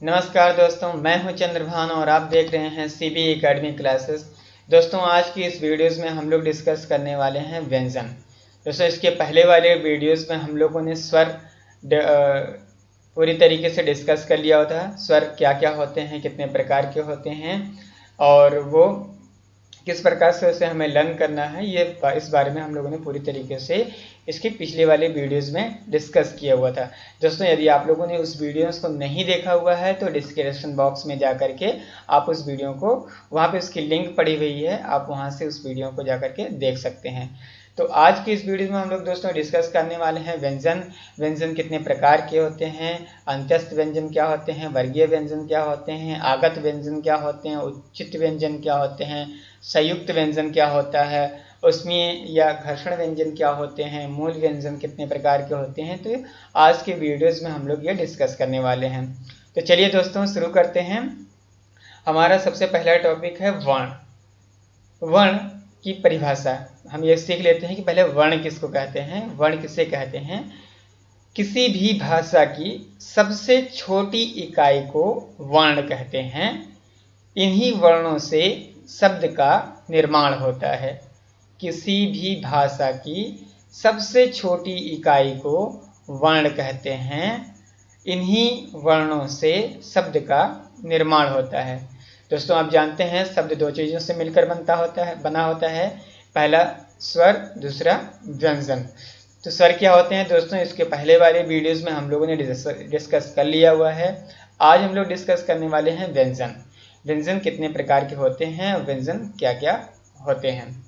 नमस्कार दोस्तों, मैं हूं चंद्रभान और आप देख रहे हैं सीबी एकेडमी क्लासेस। दोस्तों, आज की इस वीडियोस में हम लोग डिस्कस करने वाले हैं व्यंजन। दोस्तों, इसके पहले वाले वीडियोस में हम लोगों ने स्वर पूरी तरीके से डिस्कस कर लिया होता है। स्वर क्या क्या होते हैं, कितने प्रकार के होते हैं और वो किस प्रकार से उसे हमें लर्न करना है, ये इस बारे में हम लोगों ने पूरी तरीके से इसके पिछले वाले वीडियोस में डिस्कस किया हुआ था। दोस्तों, यदि आप लोगों ने उस वीडियोस को नहीं देखा हुआ है तो डिस्क्रिप्शन बॉक्स में जा करके आप उस वीडियो को, वहाँ पे उसकी लिंक पड़ी हुई है, आप वहाँ से उस वीडियो को जा करके देख सकते हैं। तो आज की इस वीडियो में हम लोग दोस्तों डिस्कस करने वाले हैं व्यंजन। व्यंजन कितने प्रकार के होते हैं, अंत्यस्थ व्यंजन क्या होते हैं, वर्गीय व्यंजन क्या होते हैं, आगत व्यंजन क्या होते हैं, उच्चित व्यंजन क्या होते हैं, संयुक्त व्यंजन क्या होता है, उसमें या घर्षण व्यंजन क्या होते हैं, मूल व्यंजन कितने प्रकार के होते हैं। तो आज के वीडियोस में हम लोग ये डिस्कस करने वाले हैं। तो चलिए दोस्तों शुरू करते हैं। हमारा सबसे पहला टॉपिक है वर्ण। वर्ण की परिभाषा हम ये सीख लेते हैं कि पहले वर्ण किसको कहते हैं, वर्ण किसे कहते हैं। किसी भी भाषा की सबसे छोटी इकाई को वर्ण कहते हैं। इन्हीं वर्णों से शब्द का निर्माण होता है। किसी भी भाषा की सबसे छोटी इकाई को वर्ण कहते हैं। इन्हीं वर्णों से शब्द का निर्माण होता है। दोस्तों, आप जानते हैं शब्द दो चीज़ों से मिलकर बना होता है। पहला स्वर, दूसरा व्यंजन। तो स्वर क्या होते हैं दोस्तों, इसके पहले वाले वीडियोस में हम लोगों ने डिस्कस कर लिया हुआ है। आज हम लोग डिस्कस करने वाले हैं व्यंजन। व्यंजन कितने प्रकार के होते हैं और व्यंजन क्या क्या होते हैं।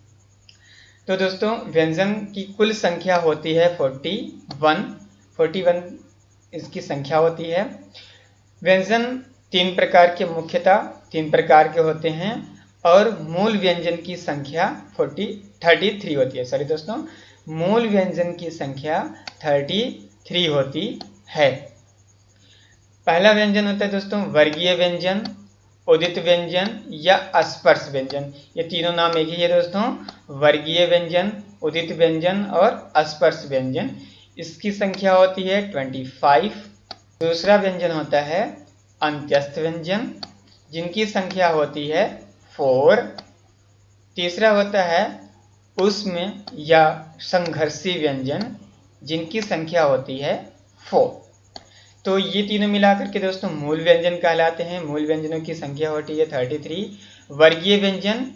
तो दोस्तों, व्यंजन की कुल संख्या होती है 41 इसकी संख्या होती है। व्यंजन मुख्यतः तीन प्रकार के होते हैं और मूल व्यंजन की संख्या 33 होती है। सॉरी दोस्तों, मूल व्यंजन की संख्या 33 होती है। पहला व्यंजन होता है दोस्तों वर्गीय व्यंजन, उदित व्यंजन या स्पर्श व्यंजन। ये तीनों नाम एक ही है दोस्तों, वर्गीय व्यंजन, उदित व्यंजन और स्पर्श व्यंजन। इसकी संख्या होती है 25। दूसरा व्यंजन होता है अंत्यस्थ व्यंजन, जिनकी संख्या होती है 4। तीसरा होता है उष्म या संघर्षी व्यंजन, जिनकी संख्या होती है 4। तो ये तीनों मिलाकर के दोस्तों मूल व्यंजन कहलाते हैं। मूल व्यंजनों की संख्या होती है 33। वर्गीय व्यंजन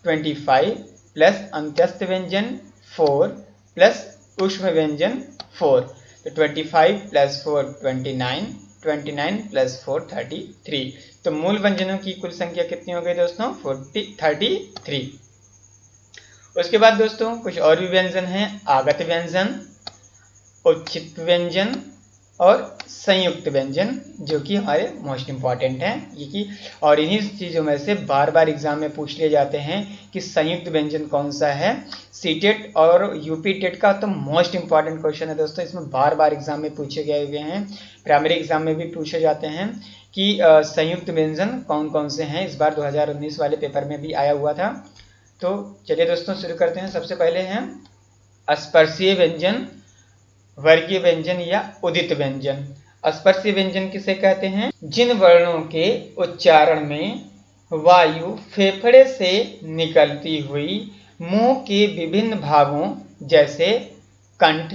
25 प्लस अंत्यस्थ व्यंजन 4 प्लस उष्म व्यंजन 4। तो 25 प्लस 4 29, 29 प्लस 4 33। तो मूल व्यंजनों की कुल संख्या कितनी हो गई दोस्तों, 33। उसके बाद दोस्तों कुछ और भी व्यंजन हैं। आगत व्यंजन, उच्चित व्यंजन और संयुक्त व्यंजन, जो कि हमारे मोस्ट इंपॉर्टेंट हैं। और इन्हीं चीज़ों में से बार बार एग्जाम में पूछ लिए जाते हैं कि संयुक्त व्यंजन कौन सा है। सीटेट और यूपी टेट का तो मोस्ट इंपॉर्टेंट क्वेश्चन है दोस्तों, इसमें बार बार एग्जाम में पूछे गए हुए हैं। प्राइमरी एग्जाम में भी पूछे जाते हैं कि संयुक्त व्यंजन कौन कौन से हैं। इस बार 2019 वाले पेपर में भी आया हुआ था। तो चलिए दोस्तों शुरू करते हैं। सबसे पहले हैं स्पर्शीय व्यंजन, वर्गीय व्यंजन या उदित व्यंजन। स्पर्शीय व्यंजन किसे कहते हैं, जिन वर्णों के उच्चारण में वायु फेफड़े से निकलती हुई मुंह के विभिन्न भागों जैसे कंठ,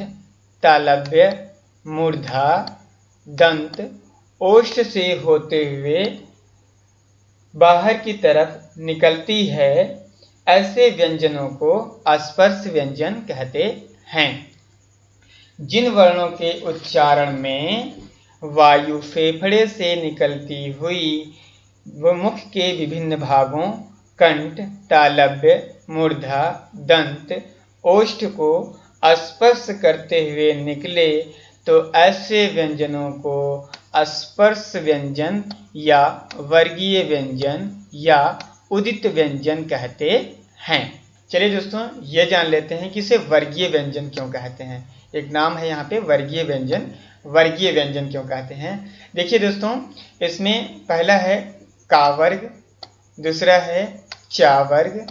तालव्य, मूर्धा, दंत, ओष्ठ से होते हुए बाहर की तरफ निकलती है, ऐसे व्यंजनों को स्पर्श व्यंजन कहते हैं। जिन वर्णों के उच्चारण में वायु फेफड़े से निकलती हुई वो मुख के विभिन्न भागों कंठ, तालव्य, मूर्धा, दंत, ओष्ठ को स्पर्श करते हुए निकले, तो ऐसे व्यंजनों को स्पर्श व्यंजन या वर्गीय व्यंजन या उदित व्यंजन कहते हैं। चलिए दोस्तों, ये जान लेते हैं कि इसे वर्गीय व्यंजन क्यों कहते हैं। एक नाम है यहाँ पे वर्गीय व्यंजन। वर्गीय व्यंजन क्यों कहते हैं, देखिए दोस्तों, इसमें पहला है का वर्ग, दूसरा है चा वर्ग,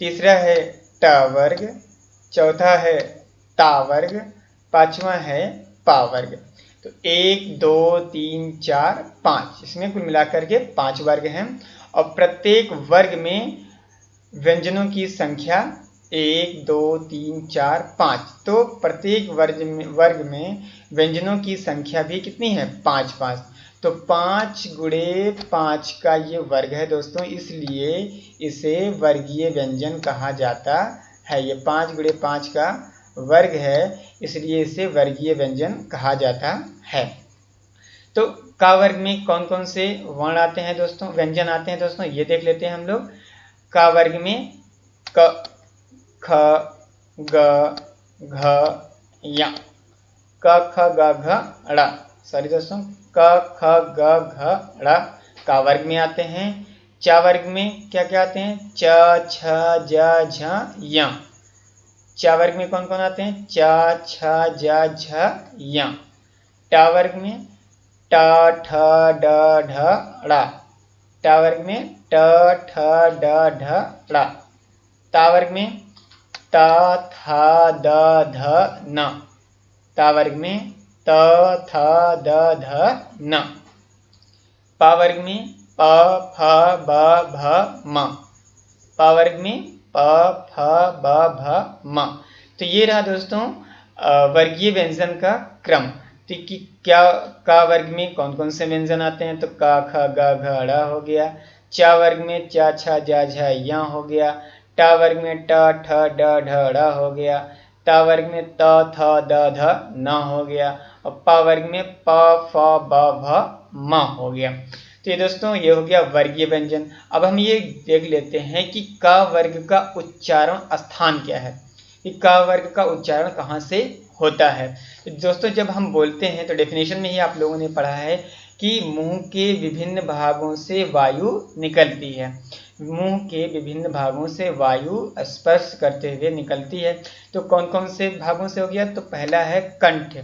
तीसरा है ट वर्ग, चौथा है ता वर्ग, पांचवा है पा वर्ग। तो 1 2 3 4 5, इसमें कुल मिलाकर के 5 वर्ग हैं और प्रत्येक वर्ग में व्यंजनों की संख्या 1 2 3 4 5। तो प्रत्येक वर्ग में व्यंजनों की संख्या भी कितनी है? 5 5। तो 5 गुणे 5 का ये वर्ग है दोस्तों, इसलिए इसे वर्गीय व्यंजन कहा जाता है। ये 5 गुणे 5 का वर्ग है, इसलिए इसे वर्गीय व्यंजन कहा जाता है। तो का वर्ग में कौन कौन से वर्ण आते हैं दोस्तों, व्यंजन आते हैं दोस्तों, ये देख लेते हैं हम लोग। का वर्ग में क ख ग घ या, क ख ग घ ड़, सॉरी दोस्तों, क ख ग घ ड़ का वर्ग में आते हैं। चा वर्ग में क्या क्या आते हैं? च छ ज झ या। चा वर्ग में कौन कौन आते हैं? च छ ज झ या। टा वर्ग में ट ठ ड ढ ड़। टा वर्ग में ट ठ ड ढ ड़। ता वर्ग में त थ द ध न। ता वर्ग में त थ द ध न। पा वर्ग में प फ ब भ म। पा वर्ग में प फ ब भ म। तो ये रहा दोस्तों वर्गीय व्यंजन का क्रम। तो कि क्या का वर्ग में कौन कौन से व्यंजन आते हैं? तो का ख ग घ ड़ हो गया। चा वर्ग में चा छ जा झ या हो गया। टा वर्ग में ट ठ ड ढ ड़ हो गया। ता वर्ग में त थ द ध न हो गया। और पा वर्ग में प फ ब भ म हो गया। तो ये दोस्तों ये हो गया वर्गीय व्यंजन। अब हम ये देख लेते हैं कि का वर्ग का उच्चारण स्थान क्या है, कि का वर्ग का उच्चारण कहाँ से होता है। तो दोस्तों जब हम बोलते हैं तो डेफिनेशन में ही आप लोगों ने पढ़ा है कि मुंह के विभिन्न भागों से वायु निकलती है। मुंह के विभिन्न भागों से वायु स्पर्श करते हुए निकलती है। तो कौन कौन से भागों से हो गया? तो पहला है कंठ।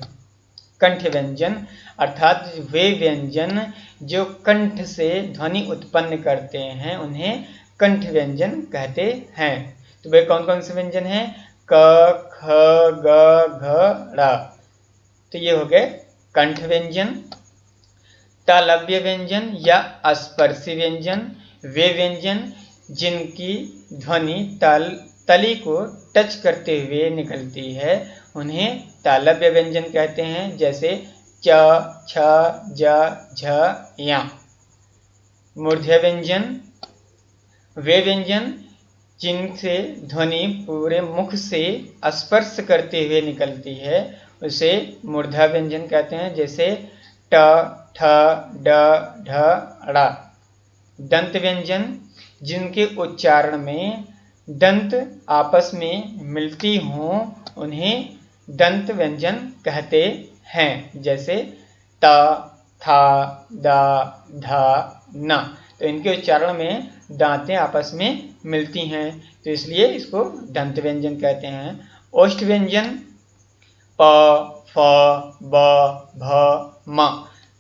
कंठ व्यंजन अर्थात वे व्यंजन जो कंठ से ध्वनि उत्पन्न करते हैं उन्हें कंठ व्यंजन कहते हैं। तो वे कौन कौन से व्यंजन हैं? क ख ग घ ड़। तो ये हो गए कंठ व्यंजन। तालव्य व्यंजन या स्पर्शी व्यंजन वे व्यंजन जिनकी ध्वनि तली को टच करते हुए निकलती है उन्हें तालव्य व्यंजन कहते हैं। जैसे च छ ज झ या। मूर्धन्य व्यंजन वे व्यंजन जिनसे ध्वनि पूरे मुख से स्पर्श करते हुए निकलती है उसे मूर्धा व्यंजन कहते हैं। जैसे ट ठ ड ढ ड़। दंत व्यंजन जिनके उच्चारण में दंत आपस में मिलती हों उन्हें दंत व्यंजन कहते हैं। जैसे त था द ध न। तो इनके उच्चारण में दांतें आपस में मिलती हैं तो इसलिए इसको दंत व्यंजन कहते हैं। ओष्ठ व्यंजन प फ ब भ म।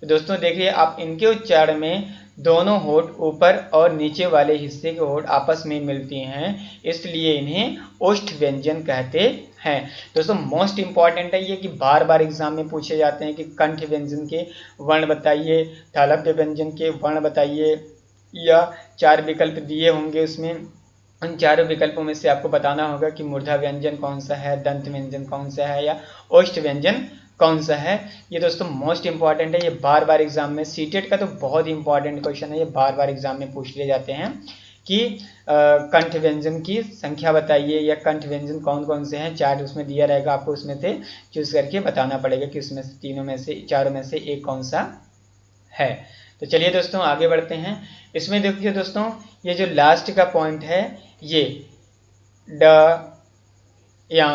तो दोस्तों देखिए आप इनके उच्चारण में दोनों होठ ऊपर और नीचे वाले हिस्से के होठ आपस में मिलती हैं इसलिए इन्हें ओष्ठ व्यंजन कहते हैं। दोस्तों मोस्ट इंपॉर्टेंट है ये कि बार बार एग्जाम में पूछे जाते हैं कि कंठ व्यंजन के वर्ण बताइए, तालव्य व्यंजन के वर्ण बताइए, या 4 विकल्प दिए होंगे उसमें उन चारों विकल्पों में से आपको बताना होगा कि मूर्धा व्यंजन कौन सा है, दंत व्यंजन कौन सा है या ओष्ठ व्यंजन कौन सा है। ये दोस्तों मोस्ट इंपॉर्टेंट है, ये बार बार एग्जाम में सीटेट का तो बहुत ही इंपॉर्टेंट क्वेश्चन है, ये बार बार एग्जाम में पूछ लिए जाते हैं कि कंठ व्यंजन की संख्या बताइए या कंठ व्यंजन कौन कौन से हैं। 4 उसमें दिया रहेगा, आपको उसमें से चूज करके बताना पड़ेगा कि उसमें से तीनों में से चारों में से एक कौन सा है। तो चलिए दोस्तों आगे बढ़ते हैं। इसमें देखिए दोस्तों ये जो लास्ट का पॉइंट है ये ड या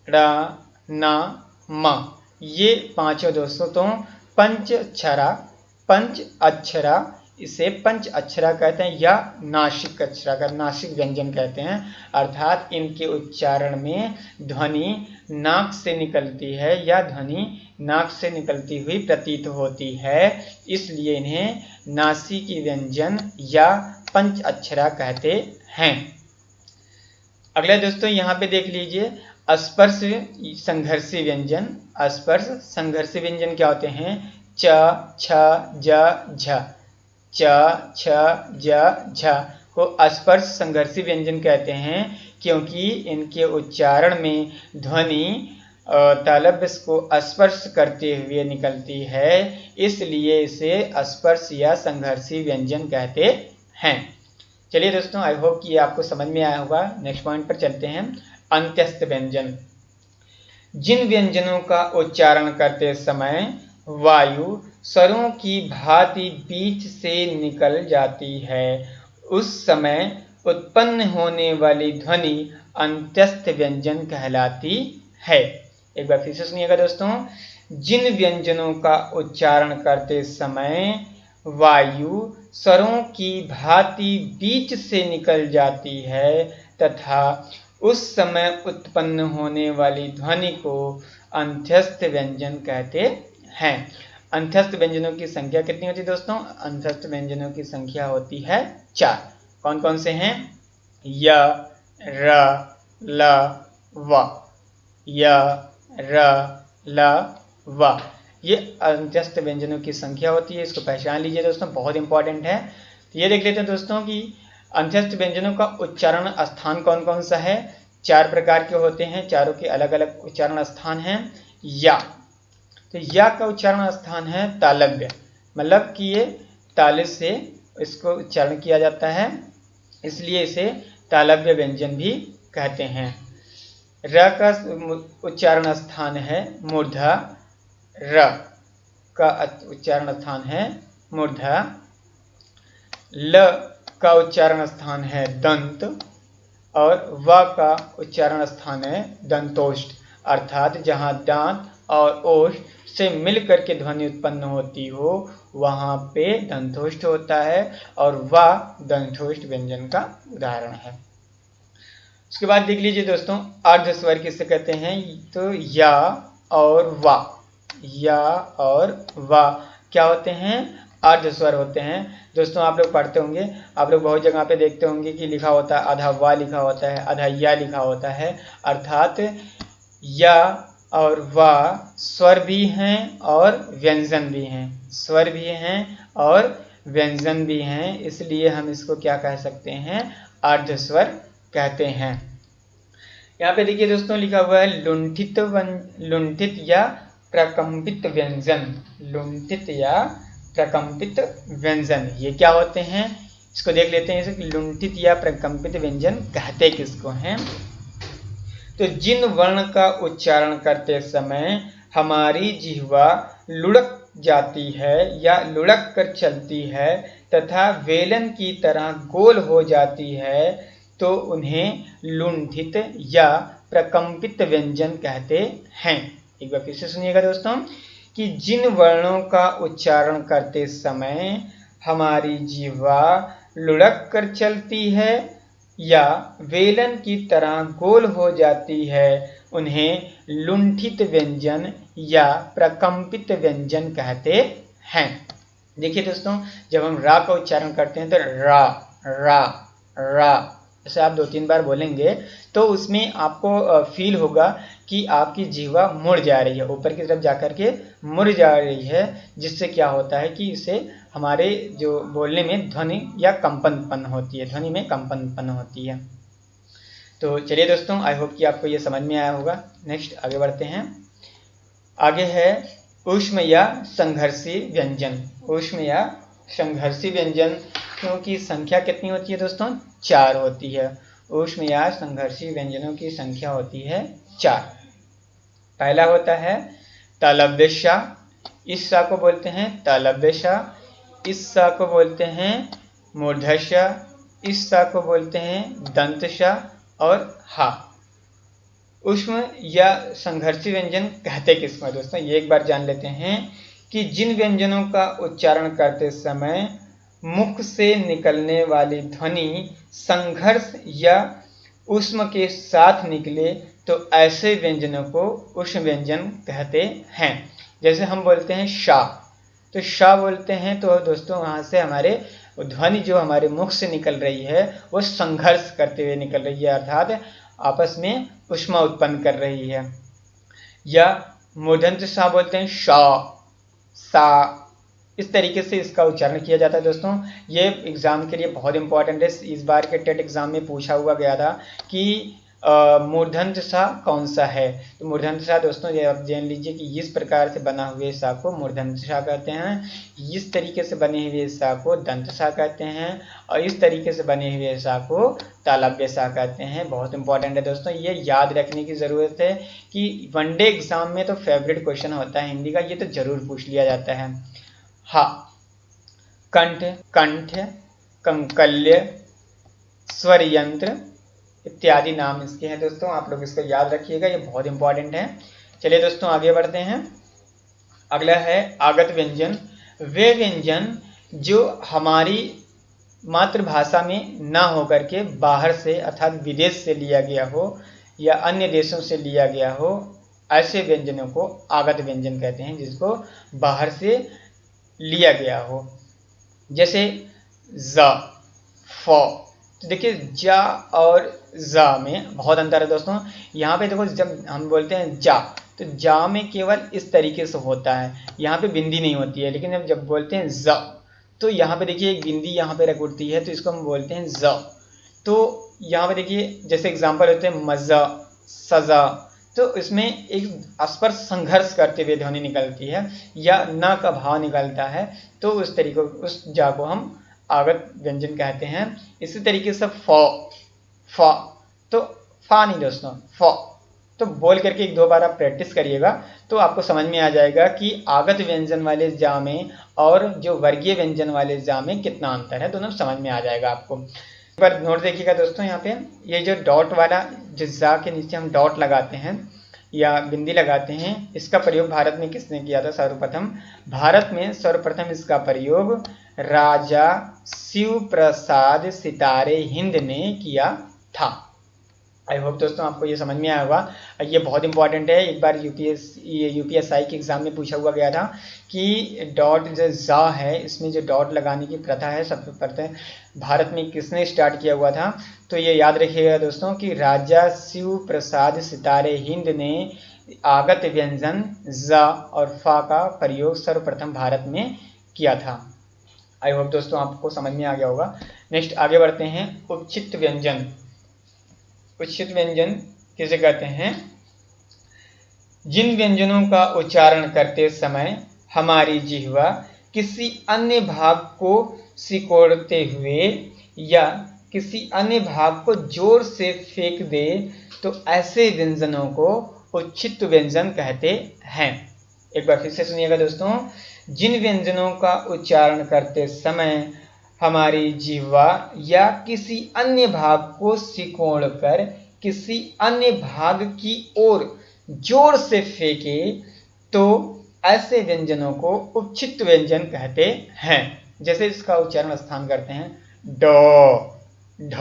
ड़ न म, ये पांचों दोस्तों तो पंच अक्षरा इसे पंच अक्षरा कहते हैं या नासिक अक्षरा का नासिक व्यंजन कहते हैं। अर्थात इनके उच्चारण में ध्वनि नाक से निकलती है या ध्वनि नाक से निकलती हुई प्रतीत होती है इसलिए इन्हें नासिकी व्यंजन या पंच अक्षरा कहते हैं। अगला दोस्तों यहाँ पे देख लीजिए स्पर्श संघर्षी व्यंजन, स्पर्श संघर्षी व्यंजन क्या होते हैं? च, छ, ज, झ, च, छ, ज, झ को स्पर्श संघर्षी व्यंजन कहते हैं, क्योंकि इनके उच्चारण में ध्वनि तालव्य को स्पर्श करते हुए निकलती है, इसलिए इसे स्पर्श या संघर्षी व्यंजन कहते हैं। चलिए दोस्तों, आई होप कि आपको समझ में आया होगा। नेक्स्ट पॉइंट पर चलते हैं। अंत्यस्थ व्यंजन। जिन व्यंजनों का उच्चारण करते समय वायु स्वरों की भांति बीच से निकल जाती है, उस समय उत्पन्न होने वाली ध्वनि अंत्यस्थ व्यंजन कहलाती है। एक बार फिर से सुनिएगा दोस्तों। जिन व्यंजनों का उच्चारण करते समय वायु स्वरों की भांति बीच से निकल जाती है तथा उस समय उत्पन्न होने वाली ध्वनि को अंत्यस्थ व्यंजन कहते हैं। अंत्यस्थ व्यंजनों की संख्या कितनी होती है दोस्तों? अंत्यस्थ व्यंजनों की संख्या होती है 4। कौन कौन से हैं? य, र, ल, व। य, र, ल, व, ये अंत्यस्थ व्यंजनों की संख्या होती है। इसको पहचान लीजिए दोस्तों, बहुत इंपॉर्टेंट है। तो ये देख लेते हैं दोस्तों कि अंत्यस्थ व्यंजनों का उच्चारण स्थान कौन कौन सा है। 4 प्रकार के होते हैं, चारों के अलग अलग उच्चारण स्थान हैं। या, तो या का उच्चारण स्थान है तालव्य, मतलब कि ये ताल से इसको उच्चारण किया जाता है, इसलिए इसे तालव्य व्यंजन भी कहते हैं। र का उच्चारण स्थान है मूर्धा, र का उच्चारण स्थान है मूर्धा। ल का उच्चारण स्थान है दंत और व का उच्चारण स्थान है दंतोष्ठ, अर्थात जहाँ दांत और ओष्ठ से मिलकर के ध्वनि उत्पन्न होती हो वहाँ पे दंतोष्ठ होता है और व दंतोष्ठ व्यंजन का उदाहरण है। उसके बाद देख लीजिए दोस्तों, अर्ध स्वर किसे कहते हैं? तो या और वा, या और वा क्या होते हैं? अर्ध स्वर होते हैं। दोस्तों आप लोग पढ़ते होंगे, आप लोग बहुत जगह पे देखते होंगे कि लिखा होता है आधा वा लिखा होता है, आधा या लिखा होता है, अर्थात या और वा स्वर भी हैं और व्यंजन भी हैं, स्वर भी हैं और व्यंजन भी हैं, इसलिए हम इसको क्या कह सकते हैं? अर्ध स्वर कहते हैं। यहाँ पे देखिए दोस्तों लिखा हुआ है लुंठित या प्रकंपित व्यंजन। लुंठित या प्रकंपित व्यंजन ये क्या होते हैं? इसको देख लेते हैं। जैसे लुंठित या प्रकंपित व्यंजन कहते किसको हैं? तो जिन वर्ण का उच्चारण करते समय हमारी जिह्वा लुढ़क जाती है या लुढ़क कर चलती है तथा वेलन की तरह गोल हो जाती है, तो उन्हें लुंठित या प्रकंपित व्यंजन कहते हैं। एक बार फिर से सुनिएगा दोस्तों कि जिन वर्णों का उच्चारण करते समय हमारी जिह्वा लुढ़क कर चलती है या वेलन की तरह गोल हो जाती है, उन्हें लुंठित व्यंजन या प्रकंपित व्यंजन कहते हैं। देखिए दोस्तों, जब हम रा का उच्चारण करते हैं तो रा रा रा ऐसे आप 2-3 बार बोलेंगे तो उसमें आपको फील होगा कि आपकी जिह्वा मुड़ जा रही है, ऊपर की तरफ जाकर के मुड़ जा रही है, जिससे क्या होता है कि इससे हमारे जो बोलने में ध्वनि या कंपन उत्पन्न होती है, ध्वनि में कंपन उत्पन्न होती है। तो चलिए दोस्तों, आई होप कि आपको ये समझ में आया होगा। नेक्स्ट आगे बढ़ते हैं। आगे है ऊष्म या संघर्षी व्यंजन। ऊष्म या संघर्षी व्यंजन की संख्या कितनी होती है दोस्तों? 4 होती है। ऊष्म या संघर्षी व्यंजनों की संख्या होती है 4। पहला होता है तालव्य श, इस सा को बोलते हैं तालव्य श, इस सा को बोलते हैं मूर्धन्य श, इस सा को बोलते हैं दंत श और हा। ऊष्म या संघर्षी व्यंजन कहते किसको है दोस्तों? ये एक बार जान लेते हैं कि जिन व्यंजनों का उच्चारण करते समय मुख से निकलने वाली ध्वनि संघर्ष या ऊष्म के साथ निकले तो ऐसे व्यंजनों को ऊष्म व्यंजन कहते हैं। जैसे हम बोलते हैं शा, तो शा बोलते हैं तो दोस्तों वहाँ से हमारे ध्वनि जो हमारे मुख से निकल रही है वो संघर्ष करते हुए निकल रही है, अर्थात आपस में ऊष्मा उत्पन्न कर रही है। या मूर्धन्य सा बोलते हैं शा, सा, इस तरीके से इसका उच्चारण किया जाता है। दोस्तों ये एग्जाम के लिए बहुत इंपॉर्टेंट है। इस बार के टेट एग्जाम में पूछा हुआ गया था कि मूर्धन्य सा कौन सा है। तो मूर्धन्य सा दोस्तों ये आप जान लीजिए कि इस प्रकार से बना हुए सा को मूर्धन्य सा कहते हैं, इस तरीके से बने हुए सा को दंत सा कहते हैं, और इस तरीके से बने हुए सा को तालव्य सा कहते हैं। बहुत इंपॉर्टेंट है दोस्तों, ये याद रखने की जरूरत है कि वनडे एग्जाम में तो फेवरेट क्वेश्चन होता है हिंदी का, ये तो जरूर पूछ लिया जाता है। हा, कंठ, कंठ, कंकल्य, स्वर यंत्र इत्यादि नाम इसके हैं। दोस्तों आप लोग इसको याद रखिएगा, ये बहुत इंपॉर्टेंट है। चलिए दोस्तों आगे बढ़ते हैं। अगला है आगत व्यंजन। वे व्यंजन जो हमारी मातृभाषा में ना होकर के बाहर से अर्थात विदेश से लिया गया हो या अन्य देशों से लिया गया हो, ऐसे व्यंजनों को आगत व्यंजन कहते हैं, जिसको बाहर से लिया गया हो। जैसे ज, फ। तो देखिए जा और जा में बहुत अंतर है दोस्तों। यहाँ पे देखो जब हम बोलते हैं जा, तो जा में केवल इस तरीके से होता है, यहाँ पे बिंदी नहीं होती है। लेकिन जब बोलते हैं ज, तो यहाँ पे देखिए एक बिंदी यहाँ पे रख उठती है, तो इसको हम बोलते हैं ज। तो यहाँ पे देखिए जैसे एग्जाम्पल होते हैं मजा, सजा, तो इसमें एक स्पर्श संघर्ष करते हुए ध्वनि निकलती है या न का भाव निकलता है, तो उस तरीके उस जा को हम आगत व्यंजन कहते हैं। इसी तरीके से फ, फ, तो फा नहीं दोस्तों, फ। तो बोल करके एक दो बार आप प्रैक्टिस करिएगा तो आपको समझ में आ जाएगा कि आगत व्यंजन वाले जा में और जो वर्गीय व्यंजन वाले जा में कितना अंतर है, दोनों समझ में आ जाएगा आपको। एक बार नोट देखिएगा दोस्तों, यहाँ पे ये जो डॉट वाला, जिस जा के नीचे हम डॉट लगाते हैं या बिंदी लगाते हैं, इसका प्रयोग भारत में किसने किया था सर्वप्रथम? भारत में सर्वप्रथम इसका प्रयोग राजा शिव प्रसाद सितारे हिंद ने किया था। आई होप दोस्तों आपको ये समझ में आया होगा। ये बहुत इंपॉर्टेंट है, एक बार यूपीएसआई के एग्जाम में पूछा हुआ गया था कि डॉट जो जा है, इसमें जो डॉट लगाने की प्रथा है सबसे प्रथम भारत में किसने स्टार्ट किया हुआ था? तो ये याद रखिएगा दोस्तों कि राजा शिव प्रसाद सितारे हिंद ने आगत व्यंजन जा और फा का प्रयोग सर्वप्रथम भारत में किया था। आई होप दोस्तों आपको समझ में आ गया होगा। नेक्स्ट आगे बढ़ते हैं। उपचित व्यंजन। उपचित व्यंजन किसे कहते हैं? जिन व्यंजनों का उच्चारण करते समय हमारी जिह्वा किसी अन्य भाग को सिकोड़ते हुए या किसी अन्य भाग को जोर से फेंक दे, तो ऐसे व्यंजनों को उच्चित व्यंजन कहते हैं। एक बार फिर से सुनिएगा दोस्तों। जिन व्यंजनों का उच्चारण करते समय हमारी जिह्वा या किसी अन्य भाग को सिकोड़कर किसी अन्य भाग की ओर जोर से फेंके, तो ऐसे व्यंजनों को उपचित व्यंजन कहते हैं। जैसे इसका उच्चारण स्थान करते हैं ड, ढ,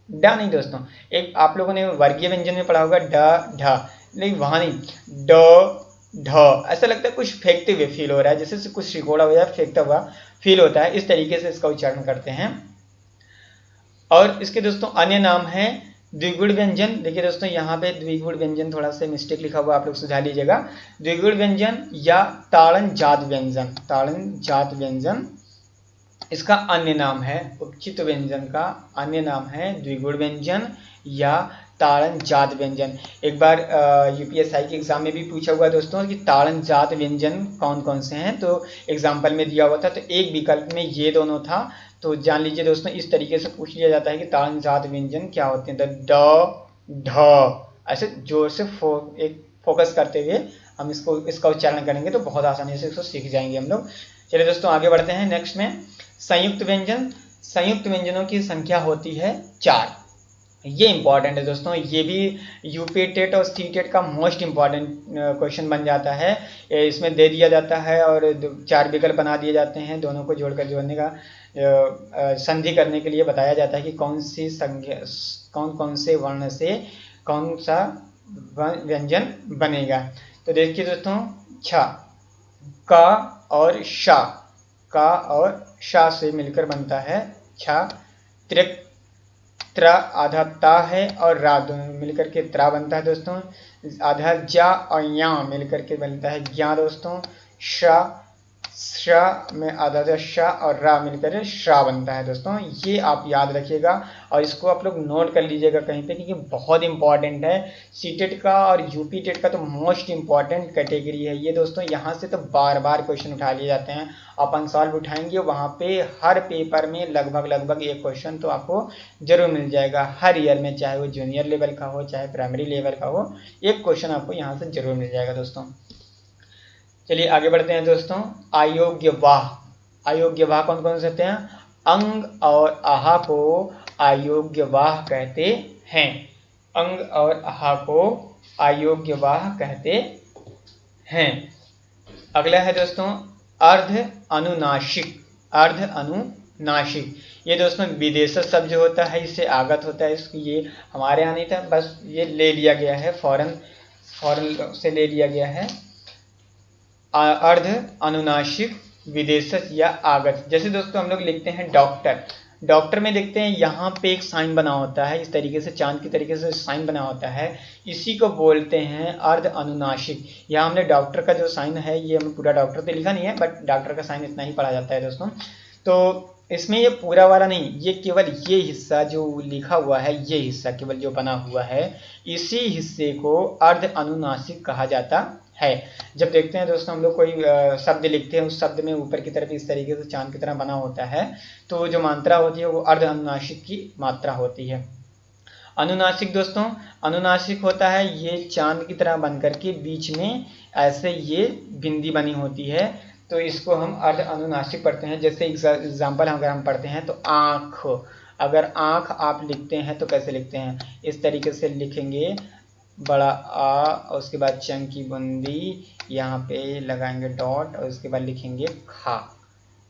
ड नहीं दोस्तों। एक आप लोगों ने वर्गीय व्यंजन में पढ़ा होगा ड, ढ, लेकिन वहां नहीं, ड, ढ। ऐसा लगता है कुछ फेंकते हुए फील हो रहा है, जैसे कुछ सिकोड़ा हुआ फेंकता हुआ फील होता है, इस तरीके से इसका उच्चारण करते हैं। और इसके दोस्तों अन्य नाम है द्विगुण व्यंजन। देखिए दोस्तों यहाँ पे द्विगुण व्यंजन थोड़ा सा मिस्टेक लिखा हुआ, आप लोग सुधार लीजिएगा। द्विगुण व्यंजन या ताड़न जात व्यंजन, ताड़न जात व्यंजन इसका अन्य नाम है। उपचित व्यंजन का अन्य नाम है द्विगुण व्यंजन या ताड़न जात व्यंजन। एक बार यूपीएसआई के एग्जाम में भी पूछा हुआ दोस्तों कि ताड़न जात व्यंजन कौन कौन से हैं, तो एग्जाम्पल में दिया हुआ था, तो एक विकल्प में ये दोनों था। तो जान लीजिए दोस्तों, इस तरीके से पूछ लिया जाता है कि ताड़न जात व्यंजन क्या होते हैं। तो ड, ढ, ऐसे जोर से एक फोकस करते हुए हम इसका उच्चारण करेंगे तो बहुत आसानी से इसको सीख जाएंगे हम लोग। चलिए दोस्तों आगे बढ़ते हैं। नेक्स्ट में संयुक्त व्यंजन। संयुक्त व्यंजनों की संख्या होती है 4। ये इंपॉर्टेंट है दोस्तों, ये भी यूपी टेट और सी टेट का मोस्ट इंपॉर्टेंट क्वेश्चन बन जाता है। इसमें दे दिया जाता है और 4 विकल्प बना दिए जाते हैं, दोनों को जोड़कर जोड़ने का संधि करने के लिए बताया जाता है कि कौन सी संख्या, कौन कौन से वर्ण से कौन सा व्यंजन बनेगा। तो देखिए दोस्तों, छ, का और शा, का और शा से मिलकर बनता है छ। त्रिक, त्रा आधा ता है और रा दोनों मिलकर के त्रा बनता है दोस्तों। आधा जा और या मिलकर के बनता है ज्ञा दोस्तों। श्रा में आधा जा शा और रा मिलकर श्रा बनता है दोस्तों। ये आप याद रखिएगा और इसको आप लोग नोट कर लीजिएगा कहीं पे, क्योंकि बहुत इंपॉर्टेंट है। सीटेट का और यूपी टेट का तो मोस्ट इंपॉर्टेंट कैटेगरी है ये दोस्तों। यहाँ से तो बार बार क्वेश्चन उठा लिए जाते हैं। अपन सॉल्व उठाएंगे वहाँ पे हर पेपर में लगभग एक क्वेश्चन तो आपको जरूर मिल जाएगा हर ईयर में, चाहे वो जूनियर लेवल का हो चाहे प्राइमरी लेवल का हो, एक क्वेश्चन आपको यहाँ से जरूर मिल जाएगा दोस्तों। चलिए आगे बढ़ते हैं दोस्तों। अयोग्यवाह, अयोग्यवाह कौन कौन से होते हैं? अंग और आहा को अयोग्यवाह कहते हैं। अंग और आहा को अयोग्यवाह कहते हैं। अगला है दोस्तों अर्ध अनुनासिक। अर्ध अनुनासिक ये दोस्तों विदेशज शब्द जो होता है इससे आगत होता है। इसकी ये हमारे यहाँ नहीं था, बस ये ले लिया गया है, फॉरेन से ले लिया गया है। अर्ध अनुनासिक विदेशज या आगत, जैसे दोस्तों हम लोग लिखते हैं डॉक्टर। डॉक्टर में देखते हैं यहाँ पे एक साइन बना होता है, इस तरीके से चांद की तरीके से साइन बना होता है, इसी को बोलते हैं अर्ध अनुनासिक। यहाँ हमने डॉक्टर का जो साइन है, ये हमें पूरा डॉक्टर तो लिखा नहीं है, बट डॉक्टर का साइन इतना ही पढ़ा जाता है दोस्तों। तो इसमें ये पूरा वाला नहीं, ये केवल ये हिस्सा जो लिखा हुआ है, ये हिस्सा केवल जो बना हुआ है, इसी हिस्से को अर्ध अनुनासिक कहा जाता है। जब देखते हैं दोस्तों हम लोग कोई शब्द लिखते हैं, उस शब्द में ऊपर की तरफ इस तरीके से चांद की तरह बना होता है, तो जो मात्रा होती है वो अर्ध अनुनासिक की मात्रा होती है। अनुनासिक दोस्तों, अनुनासिक होता है ये चांद की तरह बन करके बीच में ऐसे ये बिंदी बनी होती है, तो इसको हम अर्ध अनुनासिक पढ़ते हैं। जैसे एग्जाम्पल अगर हम पढ़ते हैं तो आँख, अगर आँख आप लिखते हैं तो कैसे लिखते हैं? इस तरीके से लिखेंगे, बड़ा आ और उसके बाद चंग की बूंदी, यहाँ पे लगाएंगे डॉट और उसके बाद लिखेंगे खा।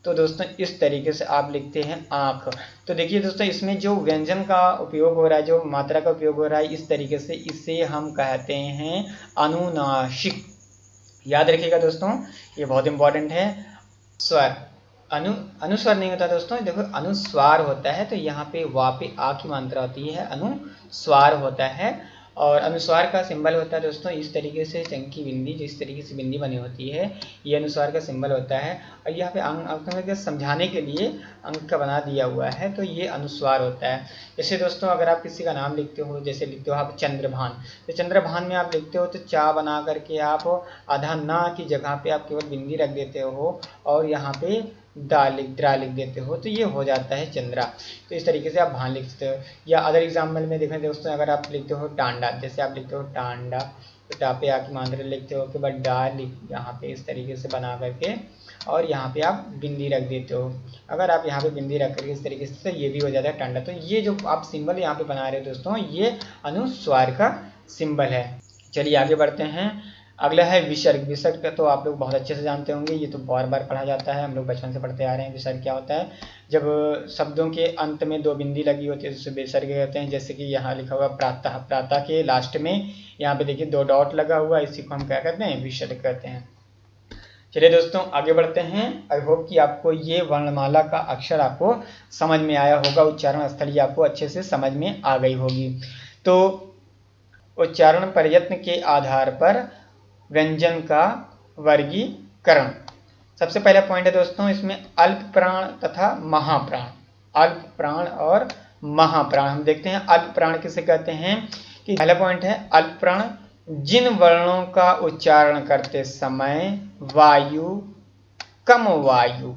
तो दोस्तों इस तरीके से आप लिखते हैं आँख। तो देखिए दोस्तों इसमें जो व्यंजन का उपयोग हो रहा है, जो मात्रा का उपयोग हो रहा है, इस तरीके से इसे हम कहते हैं अनुनासिक। याद रखिएगा दोस्तों, ये बहुत इंपॉर्टेंट है। स्वर, अनुस्वर नहीं होता दोस्तों, देखो अनुस्वार होता है, तो यहाँ पे वा पे आ की मात्रा होती है, अनुस्वार होता है। और अनुस्वार का सिंबल होता है दोस्तों इस तरीके से, चंकी बिंदी, जिस तरीके से बिंदी बनी होती है, ये अनुस्वार का सिंबल होता है। और यहाँ पे अंक समझाने के लिए अंक का बना दिया हुआ है, तो ये अनुस्वार होता है। जैसे दोस्तों अगर आप किसी का नाम लिखते हो, जैसे लिखते हो आप चंद्रभान, तो चंद्रभान में आप लिखते हो तो चा बना करके आप आधा ना की जगह पे आप केवल बिंदी रख देते हो और यहाँ पे द्रा लिख देते हो, तो ये हो जाता है चंद्रा। तो इस तरीके से आप भान लिख सकते हो। या अदर एग्जाम्पल में देखें दोस्तों, अगर आप लिखते हो टांडा, जैसे आप लिखते हो टांडा, तो टा पे आके मात्रा लिखते हो, के बाद डा लिख यहाँ पे इस तरीके से बना करके और यहाँ पे आप बिंदी रख देते हो। अगर आप यहाँ पे बिंदी रख करके इस तरीके से, ये भी हो जाता है टांडा। तो ये जो आप सिंबल यहाँ पे बना रहे हो दोस्तों, ये अनुस्वार का सिंबल है। चलिए आगे बढ़ते हैं। अगला है विसर्ग। विसर्ग का तो आप लोग बहुत अच्छे से जानते होंगे, ये तो बार बार पढ़ा जाता है, हम लोग बचपन से पढ़ते आ रहे हैं। विसर्ग क्या होता है? जब शब्दों के अंत में दो बिंदी लगी होती है तो उसे विसर्ग कहते हैं। जैसे कि यहाँ लिखा हुआ प्रातः, प्रातः के लास्ट में यहाँ पे देखिए दो डॉट लगा हुआ, इसी को हम क्या कहते हैं? विसर्ग कहते हैं। चलिए दोस्तों आगे बढ़ते हैं। आई होप कि आपको ये वर्णमाला का अक्षर आपको समझ में आया होगा, उच्चारण स्थली आपको अच्छे से समझ में आ गई होगी। तो उच्चारण प्रयत्न के आधार पर व्यंजन का वर्गीकरण। सबसे पहला पॉइंट है दोस्तों इसमें अल्प प्राण तथा महाप्राण। अल्प प्राण और महाप्राण हम देखते हैं। अल्प प्राण किसे कहते हैं? कि पहला पॉइंट है अल्प प्राण, जिन वर्णों का उच्चारण करते समय वायु कम वायु,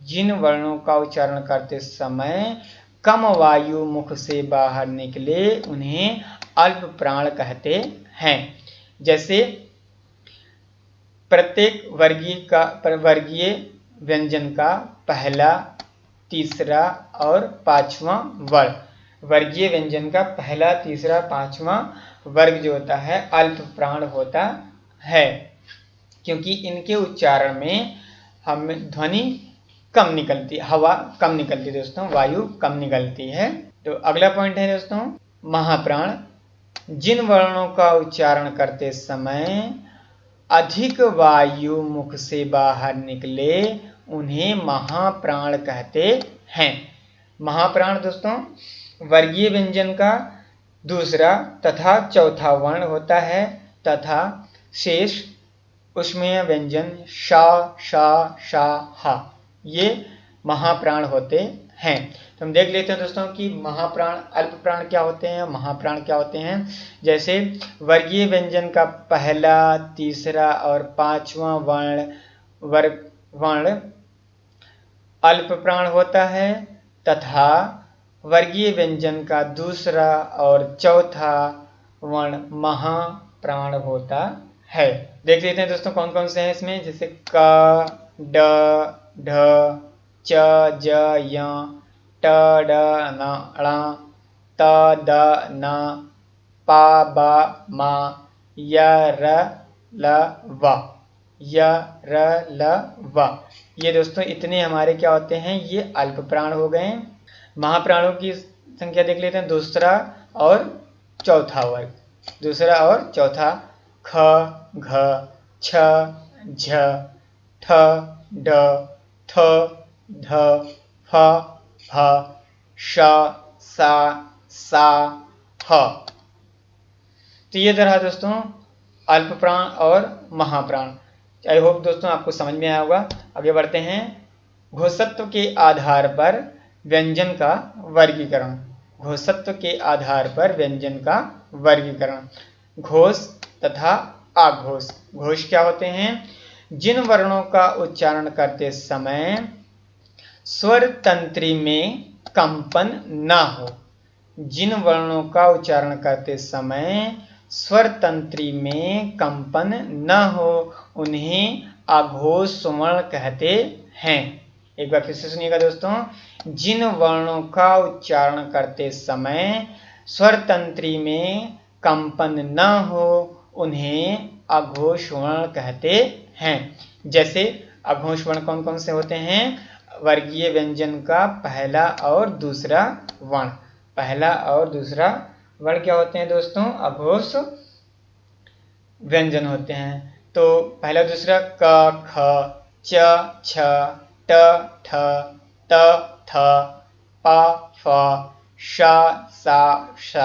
जिन वर्णों का उच्चारण करते समय कम वायु मुख से बाहर निकले उन्हें अल्प प्राण कहते हैं। जैसे प्रत्येक वर्गीय व्यंजन का पहला, तीसरा और पांचवा वर्ग, वर्गीय व्यंजन का पहला, तीसरा, पांचवा वर्ग जो होता है अल्प प्राण होता है, क्योंकि इनके उच्चारण में हम ध्वनि कम निकलती, हवा कम निकलती दोस्तों, वायु कम निकलती है। तो अगला पॉइंट है दोस्तों महाप्राण, जिन वर्णों का उच्चारण करते समय अधिक वायु मुख से बाहर निकले उन्हें महाप्राण कहते हैं। महाप्राण दोस्तों वर्गीय व्यंजन का दूसरा तथा चौथा वर्ण होता है तथा शेष उसमें व्यंजन शा शा शा हा ये महाप्राण होते हैं। तो हम देख लेते हैं दोस्तों कि महाप्राण अल्प प्राण क्या होते हैं, महाप्राण क्या होते हैं। जैसे वर्गीय व्यंजन का पहला, तीसरा और पांचवा वर्ण अल्प प्राण होता है तथा वर्गीय व्यंजन का दूसरा और चौथा वर्ण महाप्राण होता है। देख लेते हैं दोस्तों कौन कौन से हैं इसमें, जैसे क, ड, ढ, च, ज, य, ट, ड, न, ण, त, द, न, पा, ब, म, य, र, ल, व, य, र, ल, व। ये दोस्तों इतने हमारे क्या होते हैं, ये अल्प प्राण हो गए। महाप्राणों की संख्या देख लेते हैं, दूसरा और चौथा वर्ग, दूसरा और चौथा ख, घ, छ, झ, ठ, ड, थ, ध, फ, भ, श, सा, सा, ह। तो ये तरह दोस्तों अल्प प्राण और महाप्राण। आई होप दोस्तों आपको समझ में आया होगा। आगे बढ़ते हैं, घोषत्व के आधार पर व्यंजन का वर्गीकरण। घोषत्व के आधार पर व्यंजन का वर्गीकरण। घोष तथा आघोष। घोष क्या होते हैं, जिन वर्णों का उच्चारण करते समय स्वर तंत्री में कंपन न हो, जिन वर्णों का उच्चारण करते समय स्वर तंत्री में कंपन न हो उन्हें आघोष वर्ण कहते हैं। एक बार फिर से सुनिएगा दोस्तों, जिन वर्णों का उच्चारण करते समय स्वर तंत्री में कंपन न हो उन्हें आघोष वर्ण कहते हैं। जैसे आघोष वर्ण कौन कौन से होते हैं, वर्गीय व्यंजन का पहला और दूसरा वर्ण। पहला और दूसरा वर्ण क्या होते हैं दोस्तों, आघोष व्यंजन होते हैं। तो पहला दूसरा क, ख, च, छ, ट, ठ, त, थ, प, फ, श, सा, श,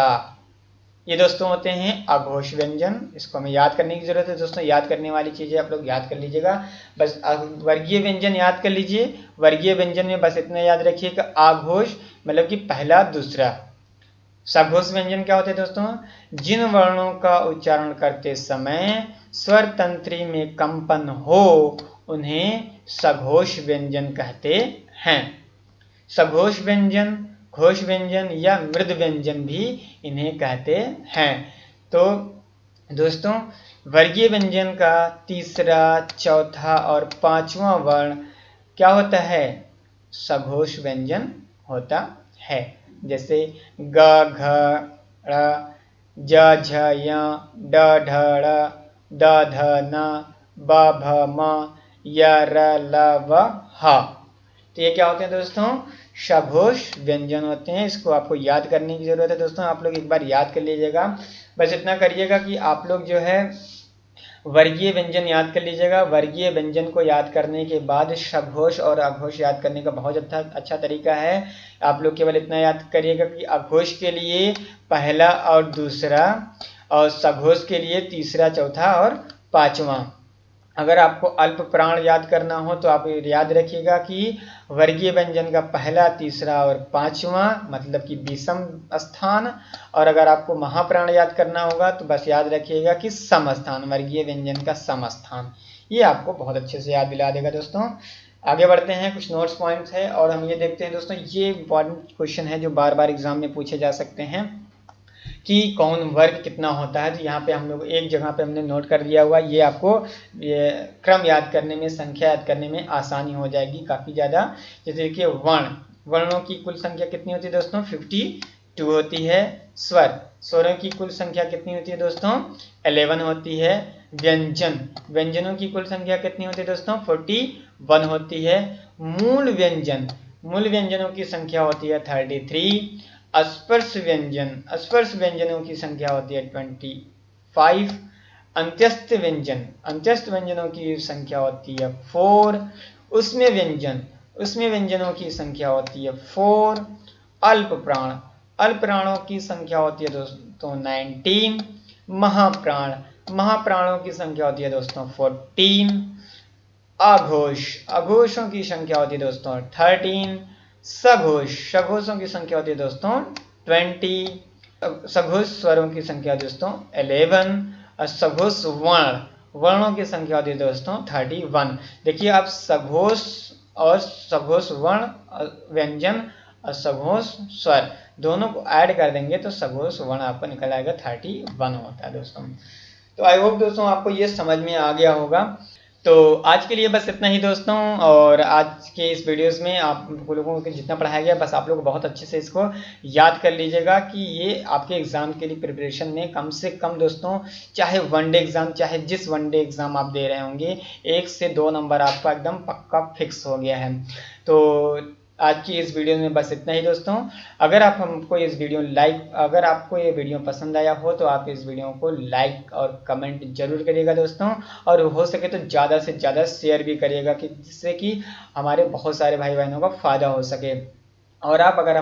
ये दोस्तों होते हैं आघोष व्यंजन। इसको हमें याद करने की जरूरत है दोस्तों, याद करने वाली चीजें आप लोग याद कर लीजिएगा। बस वर्गीय व्यंजन याद कर लीजिए। वर्गीय व्यंजन में बस इतना याद रखिए कि आघोष मतलब कि पहला दूसरा। सघोष व्यंजन क्या होते हैं दोस्तों, जिन वर्णों का उच्चारण करते समय स्वर तंत्री में कंपन हो उन्हें सघोष व्यंजन कहते हैं। सघोष व्यंजन, घोष व्यंजन या मृद व्यंजन भी इन्हें कहते हैं। तो दोस्तों वर्गीय व्यंजन का तीसरा, चौथा और पांचवा वर्ण क्या होता है, सघोष व्यंजन होता है। जैसे ग, घ, ड़, ज, झ, य, ड, ढ, ड़, द, ध, न, ब, भ, म, य, र, ल, व, ह। तो ये क्या होते हैं दोस्तों, सघोष व्यंजन होते हैं। इसको आपको याद करने की जरूरत है दोस्तों, आप लोग एक बार याद कर लीजिएगा। बस इतना करिएगा कि आप लोग जो है वर्गीय व्यंजन याद कर लीजिएगा। वर्गीय व्यंजन को याद करने के बाद सघोष और अघोष याद करने का बहुत अच्छा तरीका है। आप लोग केवल इतना याद करिएगा कि अघोष के लिए पहला और दूसरा और सघोष के लिए तीसरा, चौथा और पांचवा। अगर आपको अल्प प्राण याद करना हो तो आप याद रखिएगा कि वर्गीय व्यंजन का पहला, तीसरा और पांचवा मतलब कि विषम स्थान। और अगर आपको महाप्राण याद करना होगा तो बस याद रखिएगा कि सम स्थान, वर्गीय व्यंजन का सम स्थान। ये आपको बहुत अच्छे से याद दिला देगा दोस्तों। आगे बढ़ते हैं, कुछ नोट्स पॉइंट्स है और हम ये देखते हैं दोस्तों, ये इंपॉर्टेंट क्वेश्चन है जो बार बार एग्जाम में पूछे जा सकते हैं कि कौन वर्ग कितना होता है। तो यहाँ पे हम लोग एक जगह पे हमने नोट कर दिया हुआ, ये आपको ये क्रम याद करने में, संख्या याद करने में आसानी हो जाएगी काफ़ी ज़्यादा। जैसे देखिए वर्णों की कुल संख्या कितनी होती है दोस्तों, 52 होती है। स्वरों की कुल संख्या कितनी होती है दोस्तों, 11 होती है। व्यंजनों की कुल संख्या कितनी होती है दोस्तों, 41 होती है। मूल व्यंजनों की संख्या होती है 33। स्पर्श व्यंजनों की संख्या होती है 25। अंत्यस्थ व्यंजनों की संख्या होती है 4। उसमें व्यंजनों की संख्या होती है 4। अल्प अल्पप्राणों की संख्या होती है दोस्तों 19। महाप्राणों की संख्या होती है दोस्तों 14। अघोषों की संख्या होती है दोस्तों 13। सघोषों की संख्या होती है दोस्तों 20। सघोष स्वरों की संख्या दोस्तों 11। और सघोष वर्णों की संख्या होती है दोस्तों 31। देखिए आप सघोष और सघोष वर्ण व्यंजन और सघोष स्वर दोनों को ऐड कर देंगे तो सघोष वर्ण आपको निकल आएगा 31 होता है दोस्तों। तो आई होप दोस्तों आपको ये समझ में आ गया होगा। तो आज के लिए बस इतना ही दोस्तों, और आज के इस वीडियोस में आप लोगों को जितना पढ़ाया गया बस आप लोग बहुत अच्छे से इसको याद कर लीजिएगा कि ये आपके एग्ज़ाम के लिए प्रिपरेशन में कम से कम दोस्तों, चाहे वनडे एग्ज़ाम, चाहे जिस वनडे एग्ज़ाम आप दे रहे होंगे, 1 से 2 नंबर आपका एकदम पक्का फिक्स हो गया है। तो आज की इस वीडियो में बस इतना ही दोस्तों। अगर आपको ये वीडियो पसंद आया हो तो आप इस वीडियो को लाइक और कमेंट जरूर करिएगा दोस्तों, और हो सके तो ज़्यादा से ज़्यादा शेयर भी करिएगा कि जिससे कि हमारे बहुत सारे भाई बहनों का फ़ायदा हो सके। और आप अगर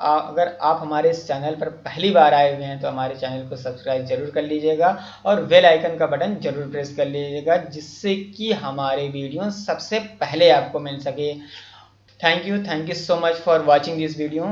अगर आप हमारे इस चैनल पर पहली बार आए हुए हैं तो हमारे चैनल को सब्सक्राइब जरूर कर लीजिएगा और बेल आइकन का बटन जरूर प्रेस कर लीजिएगा, जिससे कि हमारे वीडियो सबसे पहले आपको मिल सके। Thank you so much for watching this video.